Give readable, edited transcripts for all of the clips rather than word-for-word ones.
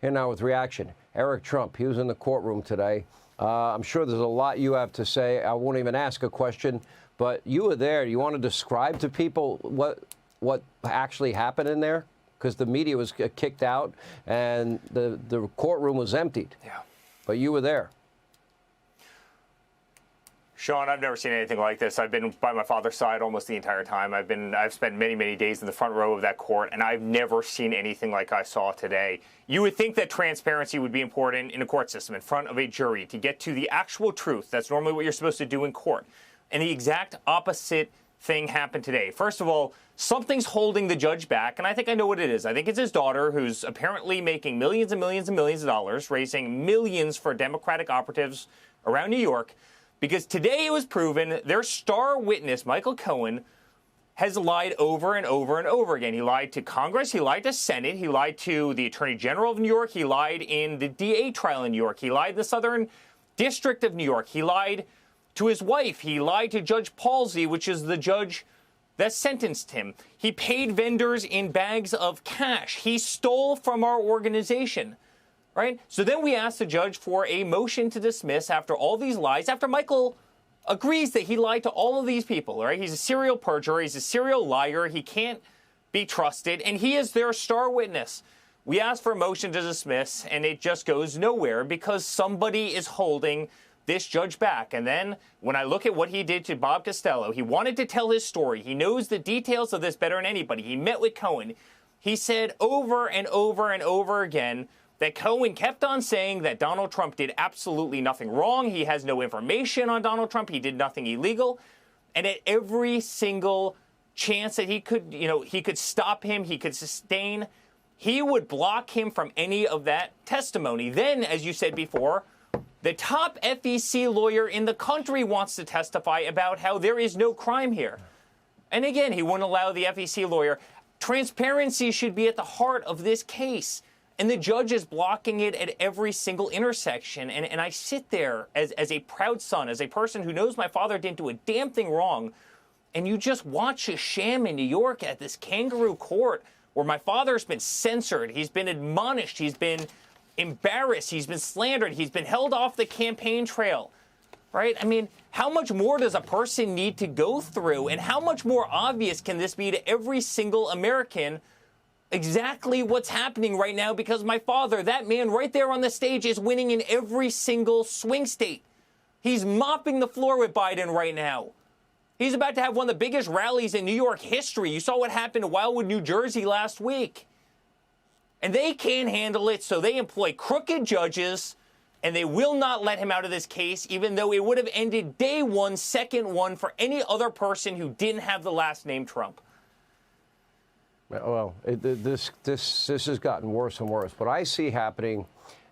Here now with reaction. Eric Trump, he was in the courtroom today. I'm sure there's a lot you have to say. I won't even ask a question, but you were there. You want to describe to people what actually happened in there? Because the media was kicked out and the courtroom was emptied. Yeah. But you were there. Sean, I've never seen anything like this. I've been by my father's side almost the entire time. I've spent many, many days in the front row of that court, and I've never seen anything like I saw today. You would think that transparency would be important in a court system, in front of a jury, to get to the actual truth. That's normally what you're supposed to do in court. And the exact opposite thing happened today. First of all, something's holding the judge back, and I think I know what it is. I think it's his daughter, who's apparently making millions and millions and millions of dollars, raising millions for Democratic operatives around New York. Because today it was proven their star witness, Michael Cohen, has lied over and over and over again. He lied to Congress. He lied to Senate. He lied to the Attorney General of New York. He lied in the DA trial in New York. He lied in the Southern District of New York. He lied to his wife. He lied to Judge Palsy, which is the judge that sentenced him. He paid vendors in bags of cash. He stole from our organization. Right? So then we asked the judge for a motion to dismiss after all these lies, after Michael agrees that he lied to all of these people, right? He's a serial perjurer. He's a serial liar. He can't be trusted, and he is their star witness. We asked for a motion to dismiss, and it just goes nowhere because somebody is holding this judge back. And then when I look at what he did to Bob Costello, he wanted to tell his story. He knows the details of this better than anybody. He met with Cohen. He said over and over and over again that Cohen kept on saying that Donald Trump did absolutely nothing wrong. He has no information on Donald Trump. He did nothing illegal. And at every single chance that he could stop him, he could sustain, he would block him from any of that testimony. Then, as you said before, the top FEC lawyer in the country wants to testify about how there is no crime here. And again, he wouldn't allow the FEC lawyer. Transparency should be at the heart of this case. And the judge is blocking it at every single intersection. And I sit there as a proud son, as a person who knows my father didn't do a damn thing wrong. And you just watch a sham in New York at this kangaroo court where my father's been censored. He's been admonished. He's been embarrassed. He's been slandered. He's been held off the campaign trail. Right? I mean, how much more does a person need to go through? And how much more obvious can this be to every single American exactly what's happening right now? Because my father, that man right there on the stage, is winning in every single swing state. He's mopping the floor with Biden right now. He's about to have one of the biggest rallies in New York history. You saw what happened in Wildwood, New Jersey last week. And they can't handle it, so they employ crooked judges, and they will not let him out of this case, even though it would have ended day one, second one, for any other person who didn't have the last name Trump. Well, this has gotten worse and worse. What I see happening,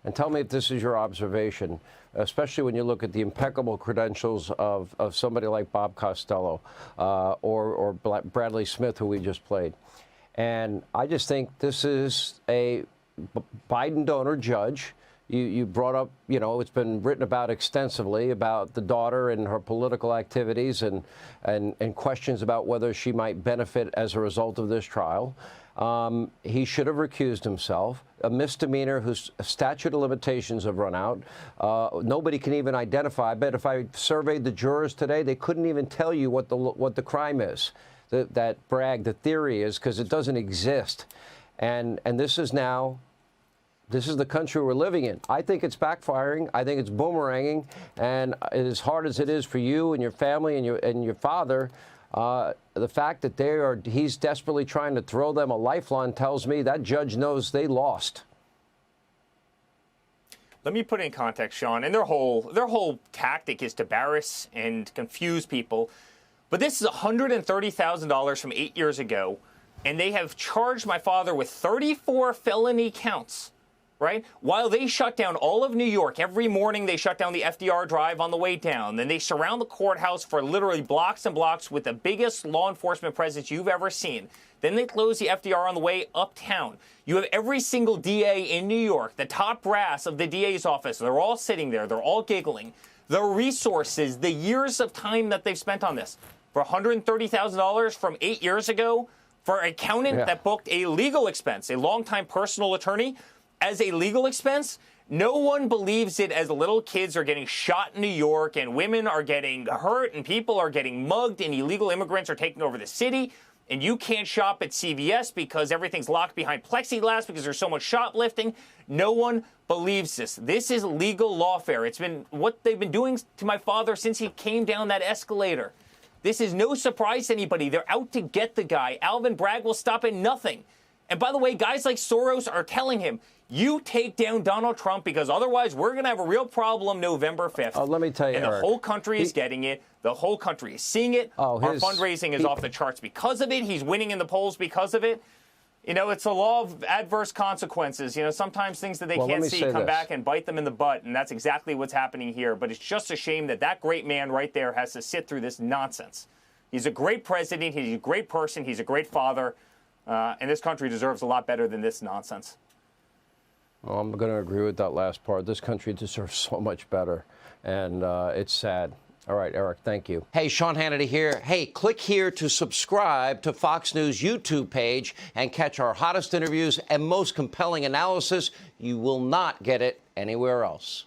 and tell me if this is your observation, especially when you look at the impeccable credentials of somebody like Bob Costello or Bradley Smith, who we just played. And I just think this is a Biden donor judge. You brought up, it's been written about extensively about the daughter and her political activities and questions about whether she might benefit as a result of this trial. He should have recused himself. A misdemeanor whose statute of limitations have run out. Nobody can even identify. I bet if I surveyed the jurors today, they couldn't even tell you what the crime is, that brag, the theory is, because it doesn't exist. And this is now. This is the country we're living in. I think it's backfiring. I think it's boomeranging. And as hard as it is for you and your family and your father, the fact that he's desperately trying to throw them a lifeline tells me that judge knows they lost. Let me put it in context, Sean. And their whole tactic is to embarrass and confuse people. But this is $130,000 from 8 years ago, and they have charged my father with 34 felony counts. Right? While they shut down all of New York, every morning they shut down the FDR Drive on the way down. Then they surround the courthouse for literally blocks and blocks with the biggest law enforcement presence you've ever seen. Then they close the FDR on the way uptown. You have every single DA in New York, the top brass of the DA's office. They're all sitting there. They're all giggling. The resources, the years of time that they've spent on this. For $130,000 from 8 years ago, for an accountant that booked a legal expense, a longtime personal attorney, as a legal expense, no one believes it as little kids are getting shot in New York and women are getting hurt and people are getting mugged and illegal immigrants are taking over the city. And you can't shop at CVS because everything's locked behind plexiglass because there's so much shoplifting. No one believes this. This is legal lawfare. It's been what they've been doing to my father since he came down that escalator. This is no surprise to anybody. They're out to get the guy. Alvin Bragg will stop at nothing. And by the way, guys like Soros are telling him, you take down Donald Trump because otherwise we're going to have a real problem November 5th. Let me tell you, and Eric, the whole country is getting it. The whole country is seeing it. Our fundraising is off the charts because of it. He's winning in the polls because of it. You know, it's a law of adverse consequences. You know, sometimes things that they can't see come back and bite them in the butt, and that's exactly what's happening here. But it's just a shame that that great man right there has to sit through this nonsense. He's a great president. He's a great person. He's a great father. And this country deserves a lot better than this nonsense. Well, I'm going to agree with that last part. This country deserves so much better, and it's sad. All right, Eric, thank you. Hey, Sean Hannity here. Hey, click here to subscribe to Fox News YouTube page and catch our hottest interviews and most compelling analysis. You will not get it anywhere else.